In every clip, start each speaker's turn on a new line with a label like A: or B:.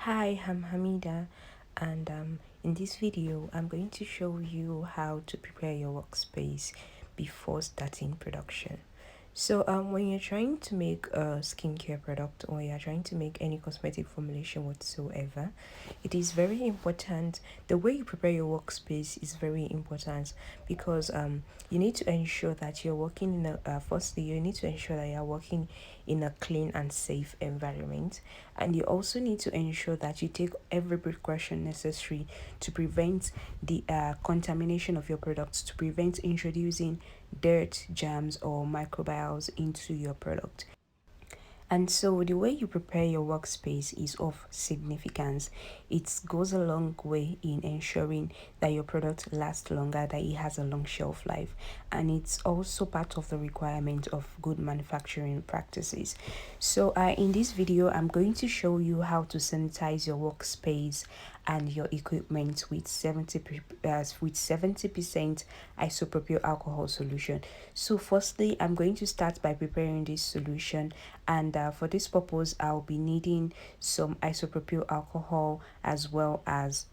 A: Hi, I'm Hamida, and in this video, I'm going to show you how to prepare your workspace before starting production. So, when you're trying to make a skincare product or you're trying to make any cosmetic formulation whatsoever, it is very important. The way you prepare your workspace is very important because you need to ensure that you're working in firstly, you need to ensure that you're working in a clean and safe environment, and you also need to ensure that you take every precaution necessary to prevent the contamination of your products, to prevent introducing dirt, germs, or microbials into your product. And so the way you prepare your workspace is of significance. It goes a long way in ensuring that your product lasts longer, that it has a long shelf life, and it's also part of the requirement of good manufacturing practices. So in this video, I'm going to show you how to sanitize your workspace and your equipment with 70% isopropyl alcohol solution. So firstly, I'm going to start by preparing this solution, and for this purpose I'll be needing some isopropyl alcohol as well as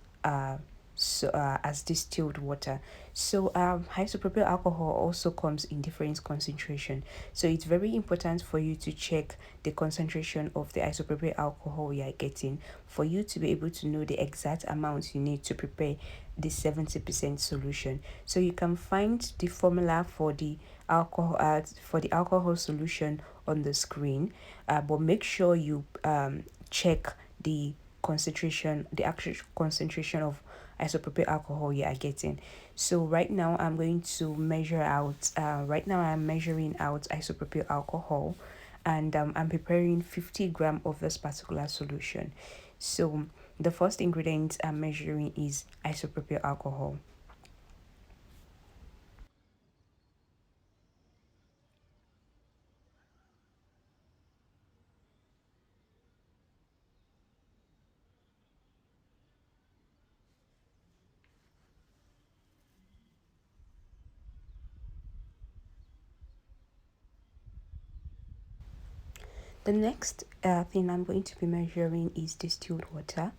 A: as distilled water. So isopropyl alcohol also comes in different concentration, so it's very important for you to check the concentration of the isopropyl alcohol you are getting for you to be able to know the exact amount you need to prepare the 70% solution. So you can find the formula for the alcohol solution on the screen, but make sure you check the actual concentration of isopropyl alcohol you are getting. So right now I'm going to measure out. Right now I'm measuring out isopropyl alcohol, and I'm preparing 50 grams of this particular solution. So the first ingredient I'm measuring is isopropyl alcohol. The next thing I'm going to be measuring is distilled water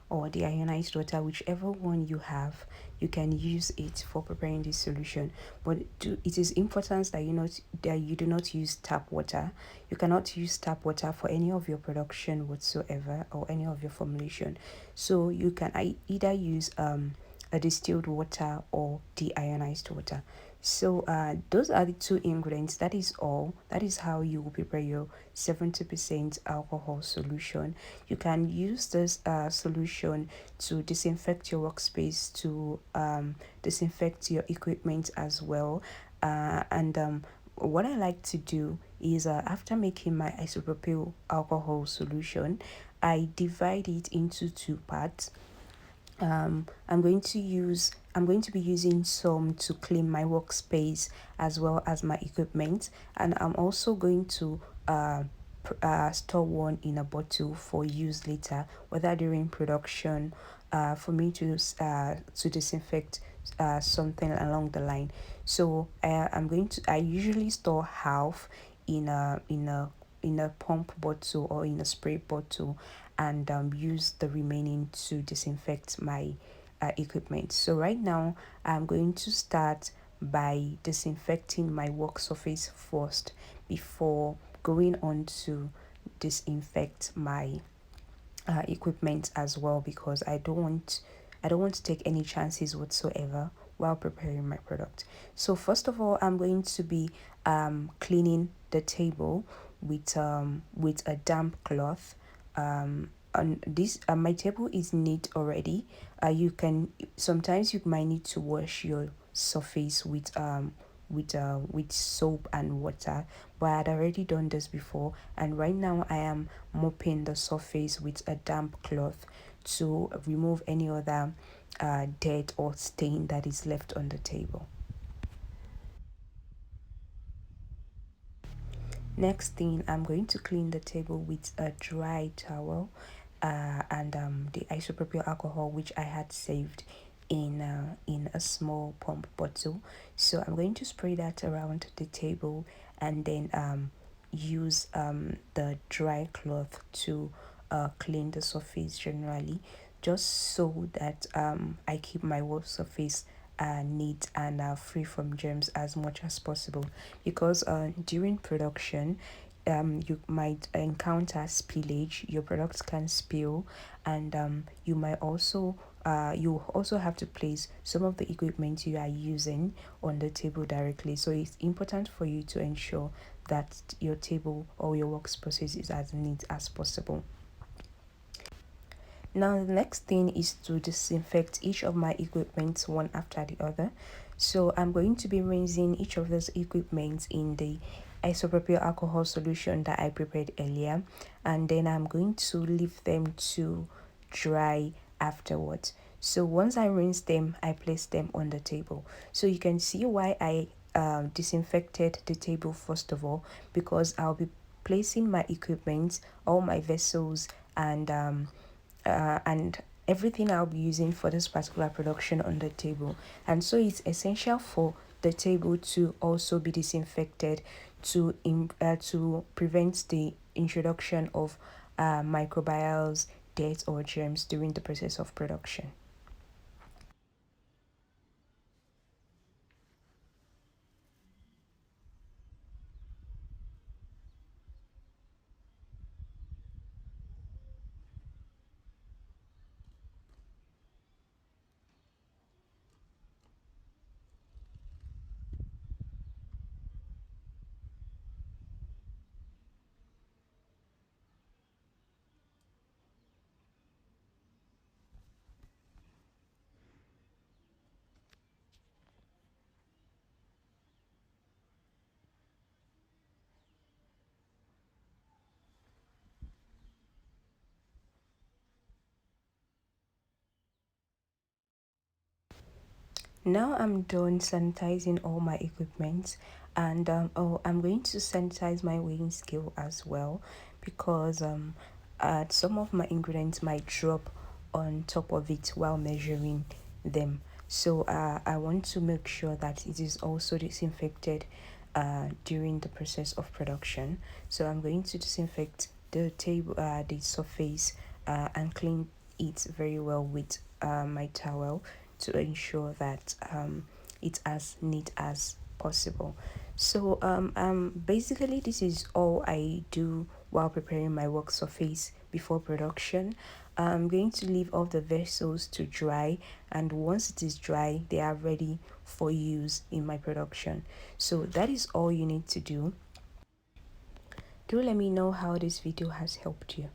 A: or the ionized water, whichever one you have. You can use it for preparing this solution, but it is important that you do not use tap water. You cannot use tap water for any of your production whatsoever or any of your formulation. So you can either use a distilled water or deionized water. So those are the two ingredients. That is all. That is how you will prepare your 70% alcohol solution. You can use this solution to disinfect your workspace, to disinfect your equipment as well. And what I like to do is after making my isopropyl alcohol solution, I divide it into two parts. I'm going to be using some to clean my workspace as well as my equipment, and I'm also going to store one in a bottle for use later, whether during production, for me to disinfect something along the line. So I usually store half in a pump bottle or in a spray bottle, and use the remaining to disinfect my equipment. So right now I'm going to start by disinfecting my work surface first before going on to disinfect my equipment as well, because I don't want to take any chances whatsoever while preparing my product. So first of all, I'm going to be cleaning the table with a damp cloth. On this My table is neat already. You can Sometimes you might need to wash your surface with soap and water, but I had already done this before, and right now I am mopping the surface with a damp cloth to remove any other dirt or stain that is left on the table. Next thing, I'm going to clean the table with a dry towel, and the isopropyl alcohol which I had saved in a small pump bottle. So I'm going to spray that around the table, and then use the dry cloth to clean the surface generally, just so that I keep my work surface neat and free from germs as much as possible. Because during production, you might encounter spillage, your products can spill, and you also have to place some of the equipment you are using on the table directly. So it's important for you to ensure that your table or your workspace is as neat as possible. Now the next thing is to disinfect each of my equipment one after the other. So I'm going to be rinsing each of those equipment in the isopropyl alcohol solution that I prepared earlier, and then I'm going to leave them to dry afterwards. So once I rinse them, I place them on the table. So you can see why I disinfected the table first of all, because I'll be placing my equipment, all my vessels, and everything I'll be using for this particular production on the table. And so it's essential for the table to also be disinfected to prevent the introduction of microbials, dirt, or germs during the process of production. Now I'm done sanitizing all my equipment, and I'm going to sanitize my weighing scale as well, because some of my ingredients might drop on top of it while measuring them. So I want to make sure that it is also disinfected during the process of production. So I'm going to disinfect the table, the surface, and clean it very well with my towel to ensure that it's as neat as possible. So basically this is all I do while preparing my work surface before production. I'm going to leave all the vessels to dry, and once it is dry they are ready for use in my production. So that is all you need to do. Do let me know how this video has helped you.